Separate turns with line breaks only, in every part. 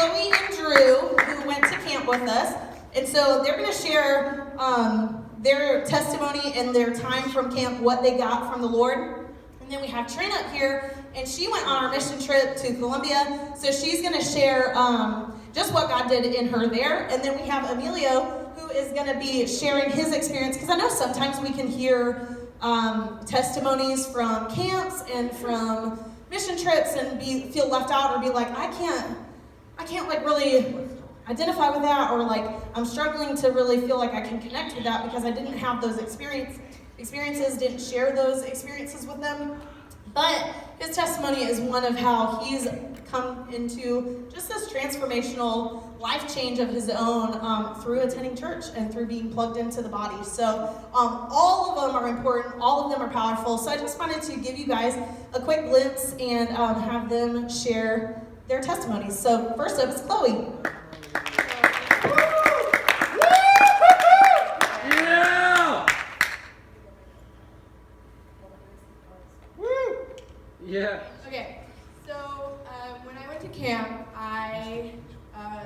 Chloe and Drew, who went to camp with us. And so they're going to share their testimony and their time from camp, what they got from the Lord. And then we have Trina up here, and she went on our mission trip to Colombia. So she's going to share just what God did in her there. And then we have Emilio, who is going to be sharing his experience. Because I know sometimes we can hear testimonies from camps and from mission trips and feel left out or be like, I can't like really identify with that, or like I'm struggling to really feel like I can connect with that because I didn't have those experiences, didn't share those experiences with them. But his testimony is one of how he's come into just this transformational life change of his own through attending church and through being plugged into the body. So all of them are important, all of them are powerful. So I just wanted to give you guys a quick glimpse and have them share their testimonies. So first up is Chloe.
Yeah.
Okay, so when I went to camp,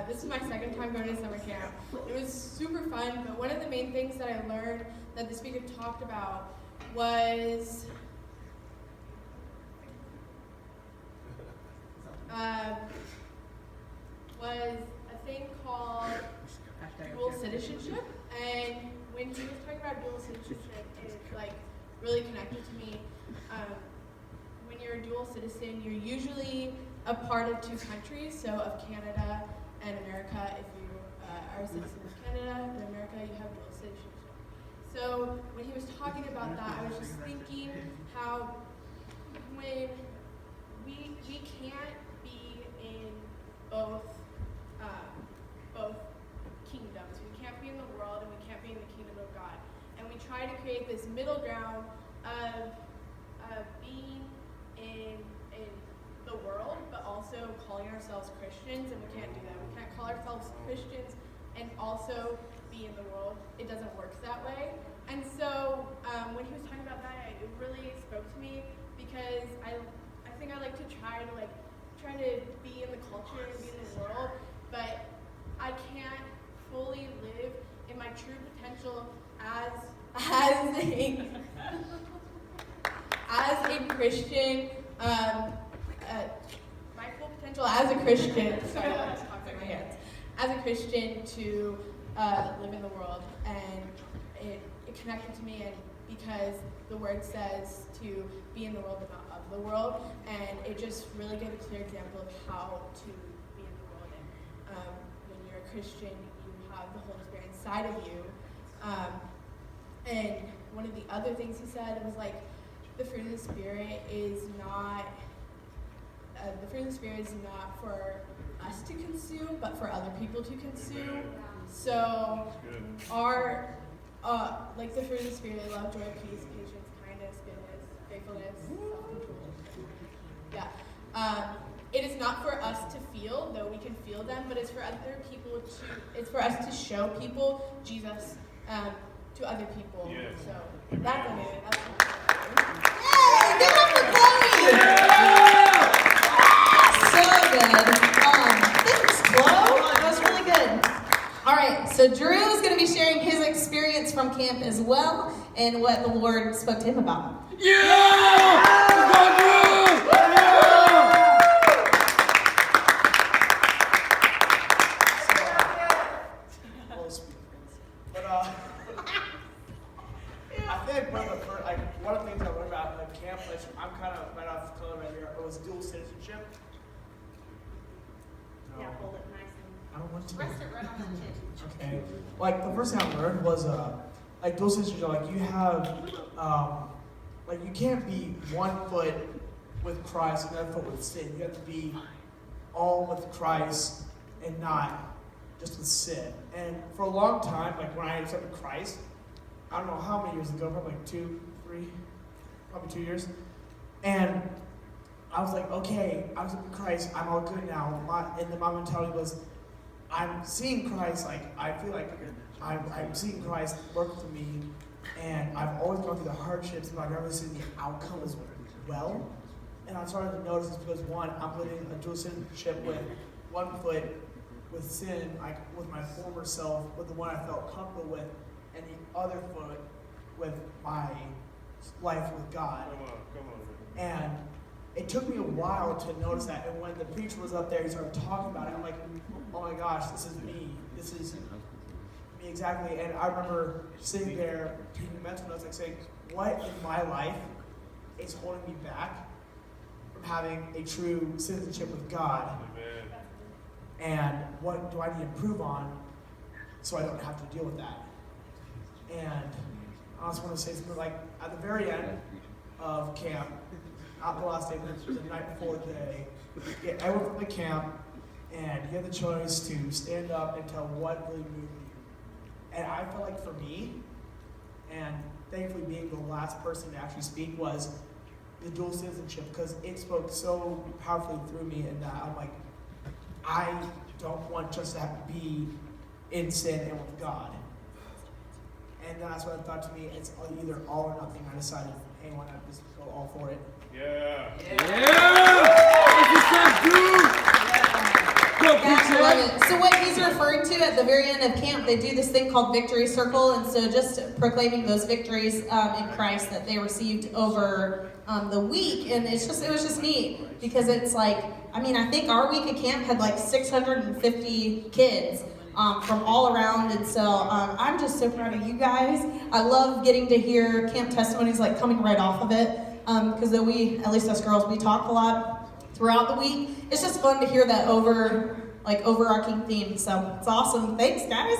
this is my second time going to summer camp. It was super fun, but one of the main things that I learned that the speaker talked about was a thing called dual citizenship. And when he was talking about dual citizenship, it like really connected to me. When you're a dual citizen, you're usually a part of two countries, so of Canada and America. If you are a citizen of Canada and America, you have dual citizenship. So when he was talking about that, I was just thinking how when we can't be in both kingdoms. We can't be in the world and we can't be in the kingdom of God. And we try to create this middle ground of being in the world, but also calling ourselves Christians, and we can't do that. We can't call ourselves Christians and also be in the world. It doesn't work that way. And so when he was talking about that, it really spoke to me because I think I like to try to be in the culture and be in the world, but I can't fully live in my true potential as a Christian, my full potential as a Christian, sorry, I just talked in my hands, as a Christian to live in the world, and it connected to me, and because the word says to be in the world but not of the world, and it just really gave a clear example of how to be in the world. And when you're a Christian, you have the Holy Spirit inside of you, and one of the other things he said was like, the fruit of the Spirit is not for us to consume, but for other people to consume. So the fruit of the Spirit, love, joy, peace, patience, kindness, goodness, faithfulness, self-control. Yeah. It is not for us to feel, though we can feel them, but it's for other people it's for us to show people Jesus to other people. Yeah. So that's it.
Yay! Give it up for Chloe! Yeah! So good. Thanks, Chloe. That was really good. All right, so Drew is going to be sharing his experience from camp as well and what the Lord spoke to him about.
Yeah! Go Drew! Yeah!
I think one of the things I learned about camp, which I'm kind of right off color right here, was dual citizenship. No.
Yeah, hold it nice and
I don't want to.
rest it right on that chin.
Okay. Like the first thing I learned was like dual citizenship. Like you have like you can't be one foot with Christ and the other foot with sin. You have to be all with Christ and not just with sin. And for a long time, like when I accepted Christ, I don't know how many years ago, probably like 2, 3, probably 2 years. And I was like, okay, I accepted Christ, I'm all good now. And then my mentality was, I'm seeing Christ, like I feel like I'm seeing Christ work for me, and I've always gone through the hardships, but I've never seen the outcome as well. And I started to notice it's because one, I'm living a dual citizenship with one foot with sin, like with my former self, with the one I felt comfortable with, and the other foot with my life with God.
Come on.
And it took me a while to notice that. And when the preacher was up there, he started talking about it. I'm like, oh my gosh, this is me. This is me exactly. And I remember sitting there taking mental notes, like saying, what in my life is holding me back from having a true citizenship with God?
Amen.
And what do I need to improve on so I don't have to deal with that? And I also want to say something like, at the very end of camp, not the last day, but the night before the day, you get everyone from the camp, and you have the choice to stand up and tell what really moved you. And I feel like for me, and thankfully being the last person to actually speak, was the dual citizenship, because it spoke so powerfully through me, and that I'm like, I don't want just to have to be in sin and with God. And that's what I thought to me, it's either all or nothing. I decided, hey, why not just go all for it?
Yeah.
Yeah, I love it. So what he's referring to at the very end of camp, they do this thing called Victory Circle, and so just proclaiming those victories in Christ that they received over the week, and it was just neat because it's like, I mean, I think our week of camp had like 650 kids from all around, and so I'm just so proud of you guys. I love getting to hear camp testimonies like coming right off of it, because though we, at least us girls, we talk a lot throughout the week. It's just fun to hear that overarching theme. So it's awesome. Thanks, guys.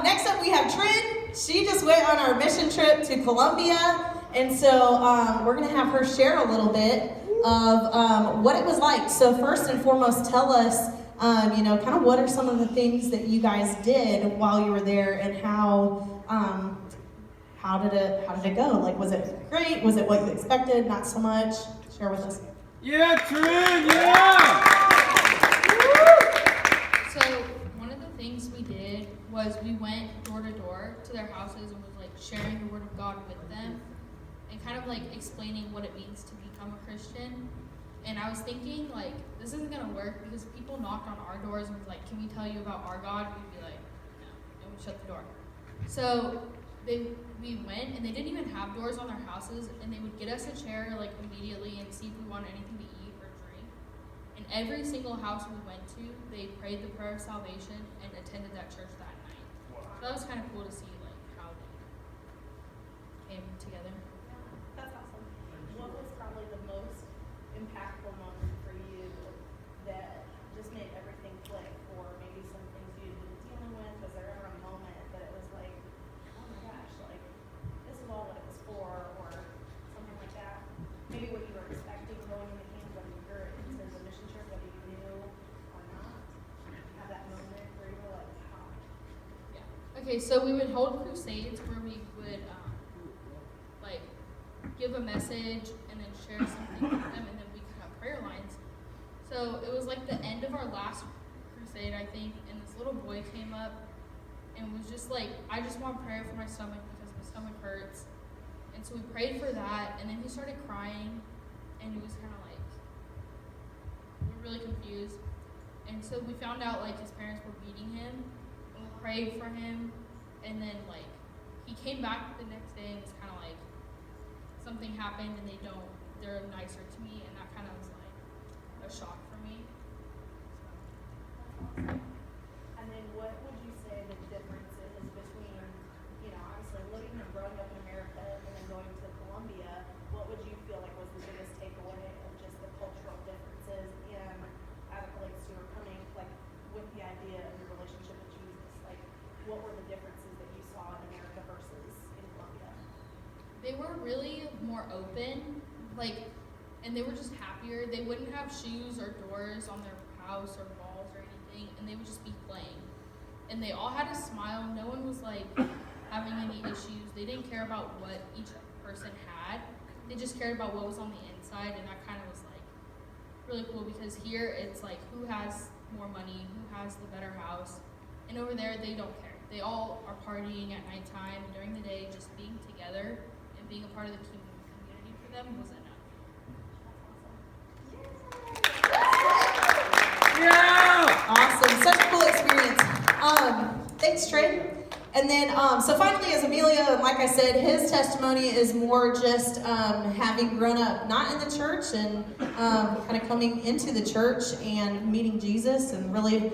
Next up, we have Trin. She just went on our mission trip to Colombia, and so we're gonna have her share a little bit of what it was like. So first and foremost, tell us, kind of what are some of the things that you guys did while you were there, and how did it go? Like, was it great? Was it what you expected? Not so much? Share with us.
Yeah, Trin, yeah!
So one of the things we did was we went door to door to their houses and was like sharing the word of God with them and kind of like explaining what it means to become a Christian. And I was thinking, like, this isn't gonna work because people knocked on our doors and was like, can we tell you about our God? We'd be like, no, and we'd shut the door. So we went, and they didn't even have doors on their houses, and they would get us a chair like immediately and see if we wanted anything to eat or drink. And every single house we went to, they prayed the prayer of salvation and attended that church that night. So that was kind of cool to see, like, how they came together.
That's awesome. What was probably the most impactful moment for you that just made everything click, or maybe some things you'd been dealing with? Was there ever a moment that it was like, oh my gosh, like, this is all what it was for, or something like that? Maybe what you were expecting going into camp, whether you were into the mission trip, whether you knew or not. Have that moment where you were like, wow.
Okay, so we would hold crusades where we would like give a message and then share something with them, and then we could have prayer lines. So it was like the end of our last crusade, I think, and this little boy came up and was just like, I just want prayer for my stomach because my stomach hurts. And so we prayed for that, and then he started crying, and he was kind of like, we were really confused. And so we found out like his parents were beating him, and we prayed for him, and then like he came back the next day and was kind of like, something happened and they're nicer to me, and that kind of was like a shock for me.
And then what would you say the difference is between, obviously living and growing up in America and then going to Colombia? What would you feel like was the biggest takeaway of just the cultural differences in, as it relates to your coming, like, with the idea of your relationship with Jesus? Like, what were the differences that you saw in America versus in Colombia?
They were really more open, like, and they were just happier. They wouldn't have shoes or doors on their house or walls or anything, and they would just be playing. And they all had a smile. No one was like having any issues. They didn't care about what each person had. They just cared about what was on the inside, and that kind of was like really cool, because here it's like who has more money, who has the better house, and over there they don't care. They all are partying at nighttime, and during the day just being together and being a part of the community for them was enough.
Yeah!
Thanks, Trey. And then, so finally, as Amelia, like I said, his testimony is more just having grown up not in the church and kind of coming into the church and meeting Jesus and really